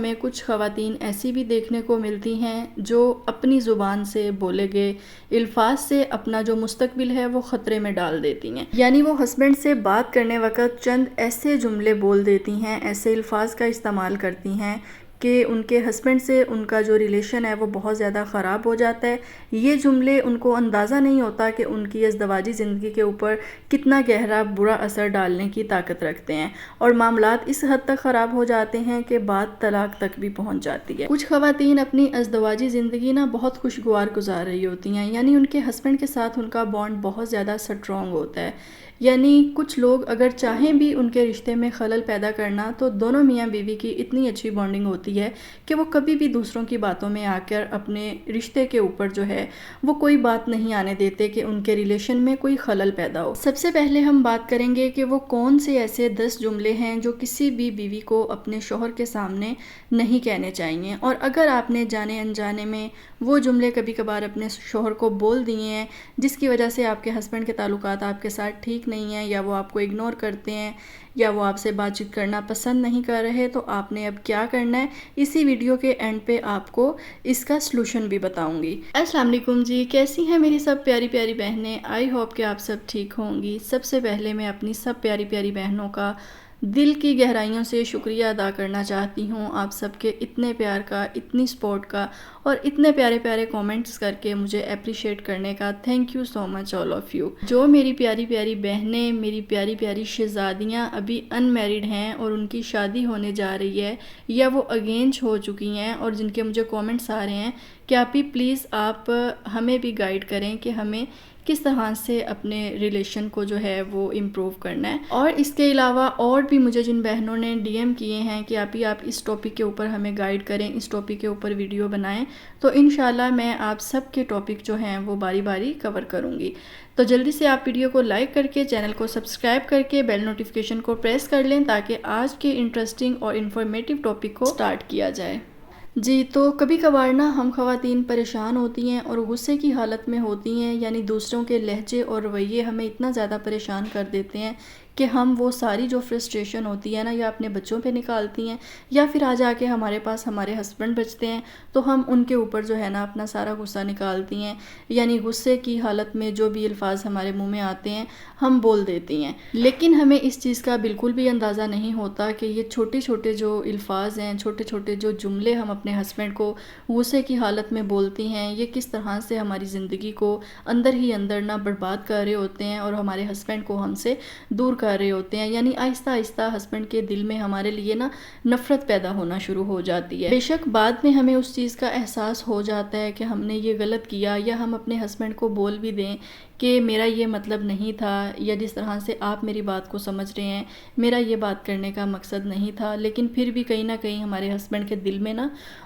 ہمیں کچھ خواتین ایسی بھی دیکھنے کو ملتی ہیں جو اپنی زبان سے بولے گئے الفاظ سے اپنا جو مستقبل ہے وہ خطرے میں ڈال دیتی ہیں، یعنی وہ ہسبینڈ سے بات کرنے وقت چند ایسے جملے بول دیتی ہیں، ایسے الفاظ کا استعمال کرتی ہیں کہ ان کے ہسبینڈ سے ان کا جو ریلیشن ہے وہ بہت زیادہ خراب ہو جاتا ہے۔ یہ جملے ان کو اندازہ نہیں ہوتا کہ ان کی ازدواجی زندگی کے اوپر کتنا گہرا برا اثر ڈالنے کی طاقت رکھتے ہیں، اور معاملات اس حد تک خراب ہو جاتے ہیں کہ بات طلاق تک بھی پہنچ جاتی ہے۔ کچھ خواتین اپنی ازدواجی زندگی بہت خوشگوار گزار رہی ہوتی ہیں، یعنی ان کے ہسبینڈ کے ساتھ ان کا بانڈ بہت زیادہ سٹرونگ ہوتا ہے، یعنی کچھ لوگ اگر چاہیں بھی ان کے رشتے میں خلل پیدا کرنا تو دونوں میاں بیوی کی اتنی اچھی بانڈنگ ہوتی ہے کہ وہ کبھی بھی دوسروں کی باتوں میں آ کر اپنے رشتے کے اوپر جو ہے وہ کوئی بات نہیں آنے دیتے کہ ان کے ریلیشن میں کوئی خلل پیدا ہو۔ سب سے پہلے ہم بات کریں گے کہ وہ کون سے ایسے 10 جملے ہیں جو کسی بھی بیوی کو اپنے شوہر کے سامنے نہیں کہنے چاہیے، اور اگر آپ نے جانے انجانے میں وہ جملے کبھی کبھار اپنے شوہر کو بول دیے ہیں جس کی وجہ سے آپ کے ہسبینڈ کے تعلقات آپ کے ساتھ ٹھیک نہیں ہیں، یا وہ آپ کو اگنور کرتے ہیں، یا وہ آپ سے بات چیت کرنا پسند نہیں کر رہے، تو آپ نے اب کیا کرنا ہے، اسی ویڈیو کے اینڈ پہ آپ کو اس کا سلوشن بھی بتاؤں گی۔ السلام علیکم جی، کیسی ہیں میری سب پیاری پیاری بہنیں؟ آئی ہوپ کہ آپ سب ٹھیک ہوں گی۔ سب سے پہلے میں اپنی سب پیاری پیاری بہنوں کا دل کی گہرائیوں سے شکریہ ادا کرنا چاہتی ہوں، آپ سب کے اتنے پیار کا، اتنی سپورٹ کا، اور اتنے پیارے پیارے کومنٹس کر کے مجھے اپریشیٹ کرنے کا۔ Thank you so much all of you. جو میری پیاری پیاری بہنیں، میری پیاری پیاری شہزادیاں ابھی ان میریڈ ہیں اور ان کی شادی ہونے جا رہی ہے، یا وہ اگینج ہو چکی ہیں، اور جن کے مجھے کومنٹس آ رہے ہیں کہ آپ ہی پلیز آپ ہمیں بھی گائیڈ کریں کہ ہمیں کس طرح سے اپنے ریلیشن کو جو ہے وہ امپروو کرنا ہے۔ اور اس کے علاوہ اور بھی مجھے جن بہنوں نے ڈی ایم کیے ہیں کہ آپ اس ٹاپک کے اوپر ہمیں گائیڈ کریں، اس ٹاپک کے اوپر ویڈیو بنائیں، تو انشاءاللہ میں آپ سب کے ٹاپک جو ہیں وہ باری باری کور کروں گی۔ تو جلدی سے آپ ویڈیو کو لائک کر کے، چینل کو سبسکرائب کر کے، بیل نوٹیفیکیشن کو پریس کر لیں تاکہ آج کے انٹرسٹنگ اور انفارمیٹیو ٹاپک کو سٹارٹ کیا جائے۔ جی، تو کبھی کبھار ہم خواتین پریشان ہوتی ہیں اور غصے کی حالت میں ہوتی ہیں، یعنی دوسروں کے لہجے اور رویے ہمیں اتنا زیادہ پریشان کر دیتے ہیں کہ ہم وہ ساری جو فرسٹریشن ہوتی ہے یا اپنے بچوں پہ نکالتی ہیں، یا پھر آ جا کے ہمارے پاس ہمارے ہسبینڈ بچتے ہیں تو ہم ان کے اوپر جو ہے اپنا سارا غصہ نکالتی ہیں، یعنی غصے کی حالت میں جو بھی الفاظ ہمارے منہ میں آتے ہیں ہم بول دیتی ہیں۔ لیکن ہمیں اس چیز کا بالکل بھی اندازہ نہیں ہوتا کہ یہ چھوٹے چھوٹے جو الفاظ ہیں، چھوٹے چھوٹے جو جملے ہم اپنے ہسبینڈ کو غصے کی حالت میں بولتی ہیں، یہ کس طرح سے ہماری زندگی کو اندر ہی اندر برباد کر رہے ہوتے ہیں اور ہمارے ہسبینڈ کو ہم سے دور کر رہے ہوتے ہیں، یعنی آہستہ آہستہ ہسبینڈ کے دل میں ہمارے لیے نفرت پیدا ہونا شروع ہو جاتی ہے۔ بے شک بعد میں ہمیں اس چیز کا احساس ہو جاتا ہے کہ ہم نے یہ غلط کیا، یا ہم اپنے ہسبینڈ کو بول بھی دیں کہ میرا یہ مطلب نہیں تھا، یا جس طرح سے آپ میری بات کو سمجھ رہے ہیں میرا یہ بات کرنے کا مقصد نہیں تھا، لیکن پھر بھی کہیں نہ کہیں ہمارے ہسبینڈ کے دل میں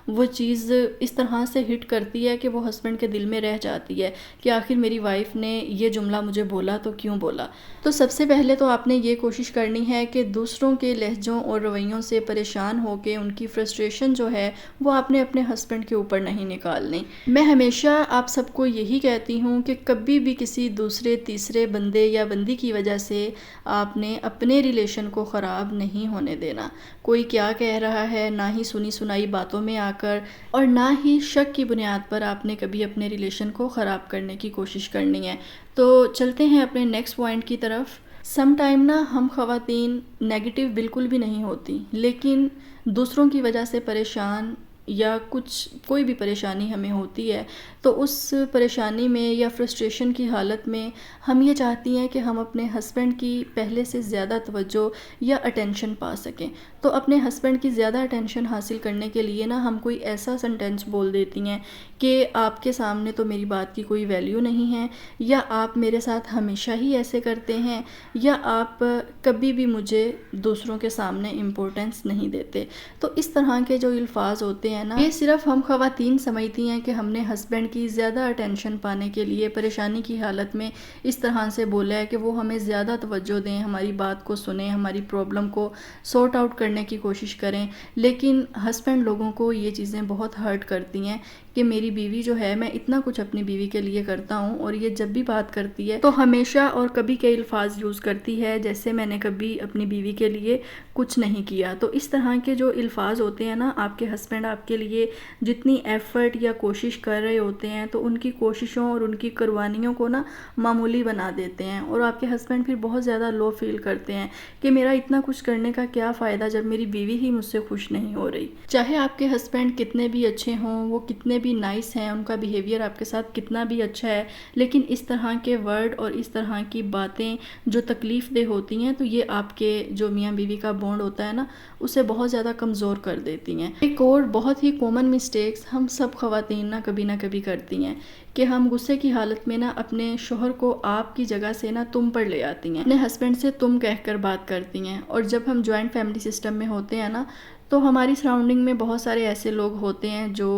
وہ چیز اس طرح سے ہٹ کرتی ہے کہ وہ ہسبینڈ کے دل میں رہ جاتی ہے کہ آخر میری وائف نے یہ جملہ مجھے بولا تو کیوں بولا۔ تو سب سے پہلے تو آپ نے یہ کوشش کرنی ہے کہ دوسروں کے لہجوں اور رویوں سے پریشان ہو کے ان کی فرسٹریشن جو ہے وہ آپ نے اپنے ہسبینڈ کے اوپر نہیں نکالنی۔ میں ہمیشہ آپ سب کو یہی کہتی ہوں کہ کبھی بھی کسی دوسرے تیسرے بندے یا بندی کی وجہ سے آپ نے اپنے ریلیشن کو خراب نہیں ہونے دینا۔ کوئی کیا کہہ رہا ہے، نہ ہی سنی سنائی باتوں میں آ کر اور نہ ہی شک کی بنیاد پر آپ نے کبھی اپنے ریلیشن کو خراب کرنے کی کوشش کرنی ہے۔ تو چلتے ہیں اپنے نیکسٹ پوائنٹ کی طرف۔ سم ٹائم ہم خواتین نیگیٹو بالکل بھی نہیں ہوتی، لیکن دوسروں کی وجہ سے پریشان یا کوئی بھی پریشانی ہمیں ہوتی ہے تو اس پریشانی میں یا فرسٹریشن کی حالت میں ہم یہ چاہتی ہیں کہ ہم اپنے ہسبینڈ کی پہلے سے زیادہ توجہ یا اٹینشن پا سکیں۔ تو اپنے ہسبینڈ کی زیادہ اٹینشن حاصل کرنے کے لیے ہم کوئی ایسا سنٹینس بول دیتی ہیں کہ آپ کے سامنے تو میری بات کی کوئی ویلیو نہیں ہے، یا آپ میرے ساتھ ہمیشہ ہی ایسے کرتے ہیں، یا آپ کبھی بھی مجھے دوسروں کے سامنے امپورٹنس نہیں دیتے۔ تو اس طرح کے جو الفاظ ہوتے ہیں یہ صرف ہم خواتین سمجھتی ہیں کہ ہم نے ہسبینڈ کی زیادہ اٹینشن پانے کے لیے پریشانی کی حالت میں اس طرح سے بولا ہے کہ وہ ہمیں زیادہ توجہ دیں، ہماری بات کو سنیں، ہماری پرابلم کو سورٹ آؤٹ کرنے کی کوشش کریں، لیکن ہسبینڈ لوگوں کو یہ چیزیں بہت ہرٹ کرتی ہیں کہ میری بیوی جو ہے، میں اتنا کچھ اپنی بیوی کے لیے کرتا ہوں، اور یہ جب بھی بات کرتی ہے تو ہمیشہ اور کبھی کے الفاظ یوز کرتی ہے جیسے میں نے کبھی اپنی بیوی کے لیے کچھ نہیں کیا۔ تو اس طرح کے جو الفاظ ہوتے ہیں نا، آپ کے ہسبینڈ آپ کے لیے جتنی ایفرٹ یا کوشش کر رہے ہوتے ہیں تو ان کی کوششوں اور ان کی قربانیوں کو نا معمولی بنا دیتے ہیں، اور آپ کے ہسبینڈ پھر بہت زیادہ لو فیل کرتے ہیں کہ میرا اتنا کچھ کرنے کا کیا فائدہ جب میری بیوی ہی مجھ سے خوش نہیں ہو رہی۔ چاہے آپ کے ہسبینڈ کتنے بھی اچھے ہوں، وہ کتنے بھی نائس ہیں، ان کا بیہیویئر آپ کے ساتھ کتنا بھی اچھا ہے، لیکن اس طرح کے ورڈ اور اس طرح کی باتیں جو تکلیف دہ ہوتی ہیں تو یہ آپ کے جو میاں بیوی کا بانڈ ہوتا ہے نا، اسے بہت زیادہ کمزور کر دیتی ہیں۔ ایک اور بہت ہی کامن مسٹیکس ہم سب خواتین نہ کبھی کرتی ہیں کہ ہم غصے کی حالت میں نا اپنے شوہر کو آپ کی جگہ سے نا تم پر لے آتی ہیں، اپنے ہسبینڈ سے تم کہہ کر بات کرتی ہیں۔ اور جب ہم جوائنٹ فیملی سسٹم میں ہوتے ہیں نا، تو ہماری سراؤنڈنگ میں بہت سارے ایسے لوگ ہوتے ہیں جو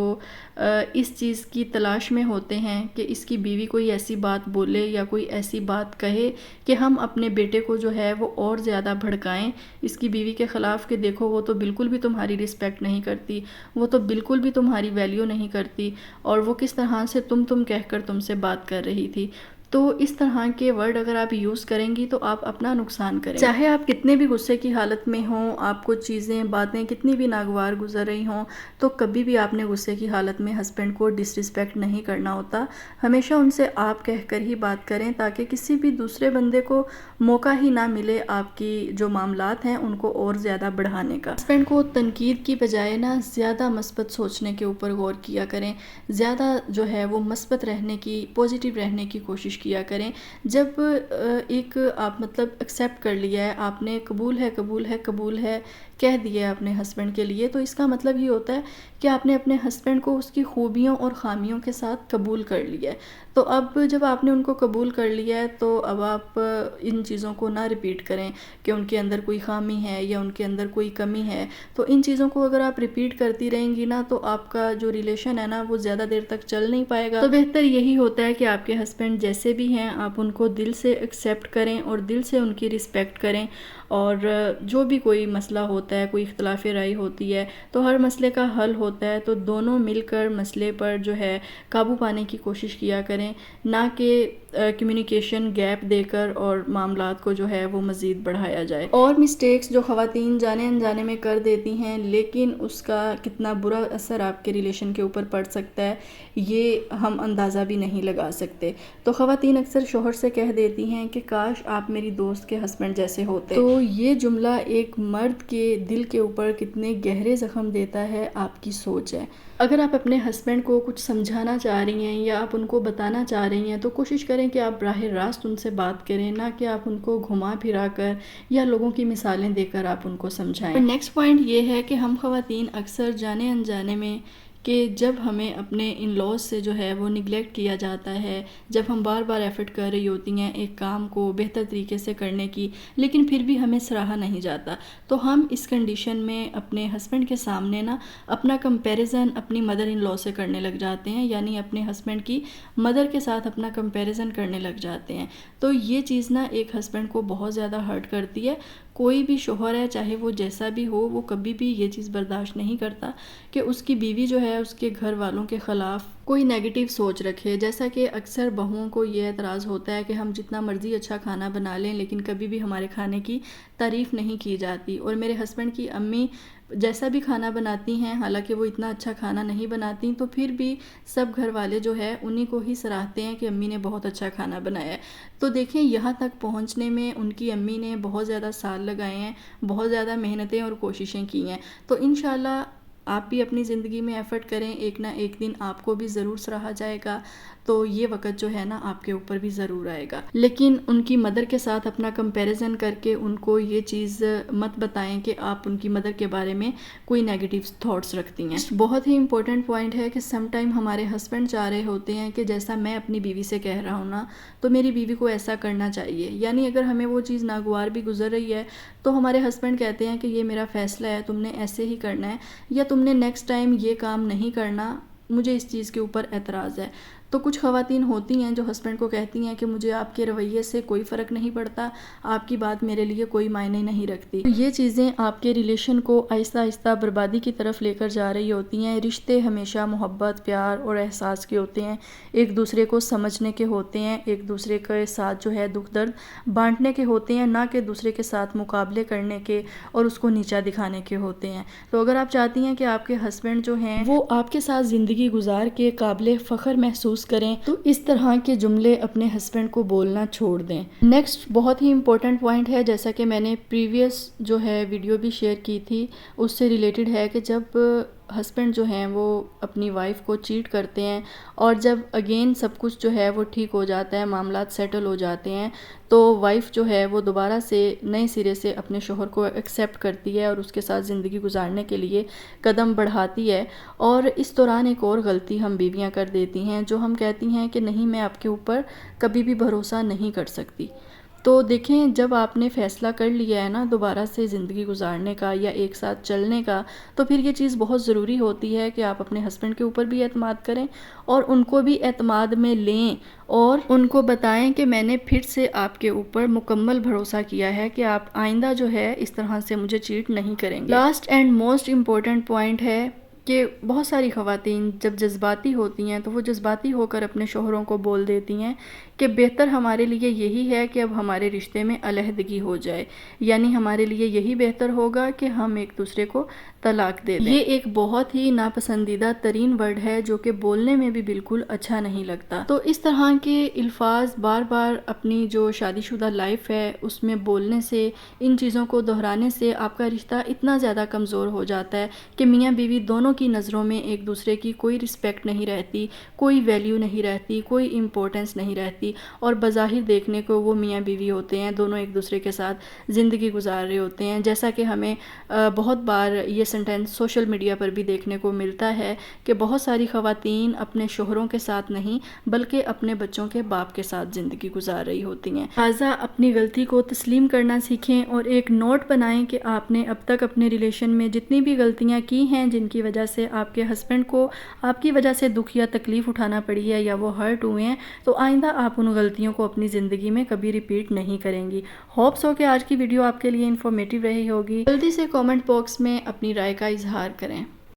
اس چیز کی تلاش میں ہوتے ہیں کہ اس کی بیوی کوئی ایسی بات بولے یا کوئی ایسی بات کہے کہ ہم اپنے بیٹے کو جو ہے وہ اور زیادہ بھڑکائیں اس کی بیوی کے خلاف، کہ دیکھو وہ تو بالکل بھی تمہاری رسپیکٹ نہیں کرتی، وہ تو بالکل بھی تمہاری ویلیو نہیں کرتی، اور وہ کس طرح سے تم کہہ کر تم سے بات کر رہی تھی۔ تو اس طرح کے ورڈ اگر آپ یوز کریں گی تو آپ اپنا نقصان کریں، چاہے آپ کتنے بھی غصے کی حالت میں ہوں، آپ کو چیزیں باتیں کتنی بھی ناگوار گزر رہی ہوں، تو کبھی بھی آپ نے غصے کی حالت میں ہسبینڈ کو ڈس رسپیکٹ نہیں کرنا ہوتا۔ ہمیشہ ان سے آپ کہہ کر ہی بات کریں تاکہ کسی بھی دوسرے بندے کو موقع ہی نہ ملے آپ کی جو معاملات ہیں ان کو اور زیادہ بڑھانے کا۔ ہسبینڈ کو تنقید کی بجائے نا زیادہ مثبت سوچنے کے اوپر غور کیا کریں، زیادہ جو ہے وہ مثبت رہنے کی، پوزیٹیو رہنے کی کوشش کیا کریں۔ جب ایک آپ مطلب ایکسیپٹ کر لیا ہے آپ نے، قبول ہے کہہ دیا ہے اپنے ہسبینڈ کے لیے، تو اس کا مطلب یہ ہوتا ہے کہ آپ نے اپنے ہسبینڈ کو اس کی خوبیوں اور خامیوں کے ساتھ قبول کر لیا ہے۔ تو اب جب آپ نے ان کو قبول کر لیا ہے تو اب آپ ان چیزوں کو نہ ریپیٹ کریں کہ ان کے اندر کوئی خامی ہے یا ان کے اندر کوئی کمی ہے۔ تو ان چیزوں کو اگر آپ ریپیٹ کرتی رہیں گی نا تو آپ کا جو ریلیشن ہے نا وہ زیادہ دیر تک چل نہیں پائے گا۔ تو بہتر یہی ہوتا ہے کہ آپ کے ہسبینڈ جیسے بھی ہیں آپ ان کو دل سے ایکسیپٹ کریں اور دل سے ان کی رسپیکٹ کریں، اور جو بھی کوئی مسئلہ ہوتا ہے، کوئی اختلاف رائے ہوتی ہے تو ہر مسئلے کا حل ہوتا ہے، تو دونوں مل کر مسئلے پر جو ہے قابو پانے کی کوشش کیا کریں، نہ کہ کمیونیکیشن گیپ دے کر اور معاملات کو جو ہے وہ مزید بڑھایا جائے۔ اور مسٹیکس جو خواتین جانے انجانے میں کر دیتی ہیں لیکن اس کا کتنا برا اثر آپ کے ریلیشن کے اوپر پڑ سکتا ہے یہ ہم اندازہ بھی نہیں لگا سکتے۔ تو خواتین اکثر شوہر سے کہہ دیتی ہیں کہ کاش آپ میری دوست کے ہسبینڈ جیسے ہوتے۔ تو یہ جملہ ایک مرد کے دل کے اوپر کتنے گہرے زخم دیتا ہے آپ کی سوچ ہے۔ اگر آپ اپنے ہسبینڈ کو کچھ سمجھانا چاہ رہی ہیں یا آپ ان کو بتانا چاہ رہی ہیں تو کوشش کریں کہ آپ براہ راست ان سے بات کریں، نہ کہ آپ ان کو گھما پھرا کر یا لوگوں کی مثالیں دے کر آپ ان کو سمجھائیں۔ اور نیکسٹ پوائنٹ یہ ہے کہ ہم خواتین اکثر جانے انجانے میں کہ جب ہمیں اپنے ان لاز سے جو ہے وہ نگلیکٹ کیا جاتا ہے، جب ہم بار بار ایفرٹ کر رہی ہوتی ہیں ایک کام کو بہتر طریقے سے کرنے کی لیکن پھر بھی ہمیں سراہا نہیں جاتا، تو ہم اس کنڈیشن میں اپنے ہسبینڈ کے سامنے نا اپنا کمپیریزن اپنی مدر ان لا سے کرنے لگ جاتے ہیں، یعنی اپنے ہسبینڈ کی مدر کے ساتھ اپنا کمپیریزن کرنے لگ جاتے ہیں۔ تو یہ چیز نا ایک ہسبینڈ کو بہت زیادہ ہرٹ کرتی ہے۔ کوئی بھی شوہر ہے چاہے وہ جیسا بھی ہو، وہ کبھی بھی یہ چیز برداشت نہیں کرتا کہ اس کی بیوی جو ہے اس کے گھر والوں کے خلاف کوئی نیگیٹیو سوچ رکھے۔ جیسا کہ اکثر بہوؤں کو یہ اعتراض ہوتا ہے کہ ہم جتنا مرضی اچھا کھانا بنا لیں لیکن کبھی بھی ہمارے کھانے کی تعریف نہیں کی جاتی، اور میرے ہسبینڈ کی امی جیسا بھی کھانا بناتی ہیں حالانکہ وہ اتنا اچھا کھانا نہیں بناتی تو پھر بھی سب گھر والے جو ہے انہی کو ہی سراہتے ہیں کہ امی نے بہت اچھا کھانا بنایا ہے۔ تو دیکھیں یہاں تک پہنچنے میں ان کی امی نے بہت زیادہ سال لگائے ہیں، بہت زیادہ محنتیں اور کوششیں کی ہیں۔ تو انشاءاللہ آپ بھی اپنی زندگی میں ایفرٹ کریں، ایک نہ ایک دن آپ کو بھی ضرور سراہا جائے گا، تو یہ وقت جو ہے نا آپ کے اوپر بھی ضرور آئے گا۔ لیکن ان کی مدر کے ساتھ اپنا کمپیریزن کر کے ان کو یہ چیز مت بتائیں کہ آپ ان کی مدر کے بارے میں کوئی نیگیٹیو تھاٹس رکھتی ہیں۔ بہت ہی امپورٹنٹ پوائنٹ ہے کہ سم ٹائم ہمارے ہسبینڈ چاہ رہے ہوتے ہیں کہ جیسا میں اپنی بیوی سے کہہ رہا ہوں نا تو میری بیوی کو ایسا کرنا چاہیے، یعنی اگر ہمیں وہ چیز ناگوار بھی گزر رہی ہے تو ہمارے ہسبینڈ کہتے ہیں کہ یہ میرا فیصلہ ہے، تم نے ایسے ہی کرنا ہے، یا تم نے نیکسٹ ٹائم یہ کام نہیں کرنا، مجھے اس چیز کے اوپر اعتراض ہے۔ تو کچھ خواتین ہوتی ہیں جو ہسبینڈ کو کہتی ہیں کہ مجھے آپ کے رویے سے کوئی فرق نہیں پڑتا، آپ کی بات میرے لیے کوئی معنی نہیں رکھتی۔ یہ چیزیں آپ کے ریلیشن کو آہستہ آہستہ بربادی کی طرف لے کر جا رہی ہوتی ہیں۔ رشتے ہمیشہ محبت، پیار اور احساس کے ہوتے ہیں، ایک دوسرے کو سمجھنے کے ہوتے ہیں، ایک دوسرے کے ساتھ جو ہے دکھ درد بانٹنے کے ہوتے ہیں، نہ کہ دوسرے کے ساتھ مقابلے کرنے کے اور اس کو نیچا دکھانے کے ہوتے ہیں۔ تو اگر آپ چاہتی ہیں کہ آپ کے ہسبینڈ جو ہیں وہ آپ کے ساتھ زندگی گزار کے قابل فخر محسوس کریں تو اس طرح کے جملے اپنے ہسبینڈ کو بولنا چھوڑ دیں۔ نیکسٹ بہت ہی امپورٹنٹ پوائنٹ ہے، جیسا کہ میں نے پریویس جو ہے ویڈیو بھی شیئر کی تھی، اس سے ریلیٹڈ ہے کہ جب ہسبینڈ جو ہیں وہ اپنی وائف کو چیٹ کرتے ہیں اور جب اگین سب کچھ جو ہے وہ ٹھیک ہو جاتا ہے، معاملات سیٹل ہو جاتے ہیں، تو وائف جو ہے وہ دوبارہ سے نئے سرے سے اپنے شوہر کو ایکسیپٹ کرتی ہے اور اس کے ساتھ زندگی گزارنے کے لیے قدم بڑھاتی ہے۔ اور اس دوران ایک اور غلطی ہم بیویاں کر دیتی ہیں، جو ہم کہتی ہیں کہ نہیں، میں آپ کے اوپر کبھی بھی بھروسہ نہیں کر سکتی۔ تو دیکھیں، جب آپ نے فیصلہ کر لیا ہے نا دوبارہ سے زندگی گزارنے کا یا ایک ساتھ چلنے کا، تو پھر یہ چیز بہت ضروری ہوتی ہے کہ آپ اپنے ہسبینڈ کے اوپر بھی اعتماد کریں اور ان کو بھی اعتماد میں لیں اور ان کو بتائیں کہ میں نے پھر سے آپ کے اوپر مکمل بھروسہ کیا ہے کہ آپ آئندہ جو ہے اس طرح سے مجھے چیٹ نہیں کریں گے۔ Last and most important point ہے کہ بہت ساری خواتین جب جذباتی ہوتی ہیں تو وہ جذباتی ہو کر اپنے شوہروں کو بول دیتی ہیں کہ بہتر ہمارے لیے یہی ہے کہ اب ہمارے رشتے میں علیحدگی ہو جائے، یعنی ہمارے لیے یہی بہتر ہوگا کہ ہم ایک دوسرے کو طلاق دے دیں۔ یہ ایک بہت ہی ناپسندیدہ ترین ورڈ ہے جو کہ بولنے میں بھی بالکل اچھا نہیں لگتا۔ تو اس طرح کے الفاظ بار بار اپنی جو شادی شدہ لائف ہے اس میں بولنے سے، ان چیزوں کو دہرانے سے آپ کا رشتہ اتنا زیادہ کمزور ہو جاتا ہے کہ میاں بیوی دونوں کی نظروں میں ایک دوسرے کی کوئی رسپیکٹ نہیں رہتی، کوئی ویلیو نہیں رہتی، کوئی امپورٹنس نہیں رہتی، اور بظاہر دیکھنے کو وہ میاں بیوی ہوتے ہیں، دونوں ایک دوسرے کے ساتھ زندگی گزار رہے ہوتے ہیں۔ جیسا کہ ہمیں بہت بار یہ سنٹینس سوشل میڈیا پر بھی دیکھنے کو ملتا ہے کہ بہت ساری خواتین اپنے شوہروں کے ساتھ نہیں بلکہ اپنے بچوں کے باپ کے ساتھ زندگی گزار رہی ہوتی ہیں۔ لہٰذا اپنی غلطی کو تسلیم کرنا سیکھیں اور ایک نوٹ بنائیں کہ آپ نے اب تک اپنے ریلیشن میں جتنی بھی غلطیاں کی ہیں جن کی وجہ سے آپ کے ہسبینڈ کو آپ کی وجہ سے دکھ یا تکلیف اٹھانا پڑی ہے یا وہ ہرٹ ہوئے ہیں، تو آئندہ آپ ان غلطیوں کو اپنی زندگی میں کبھی ریپیٹ نہیں کریں گی۔ ہوپس ہو کہ آج کی ویڈیو آپ کے لیے انفارمیٹیو رہی ہوگی۔ جلدی سے کامنٹ باکس میں اپنی رائے کا اظہار کریں۔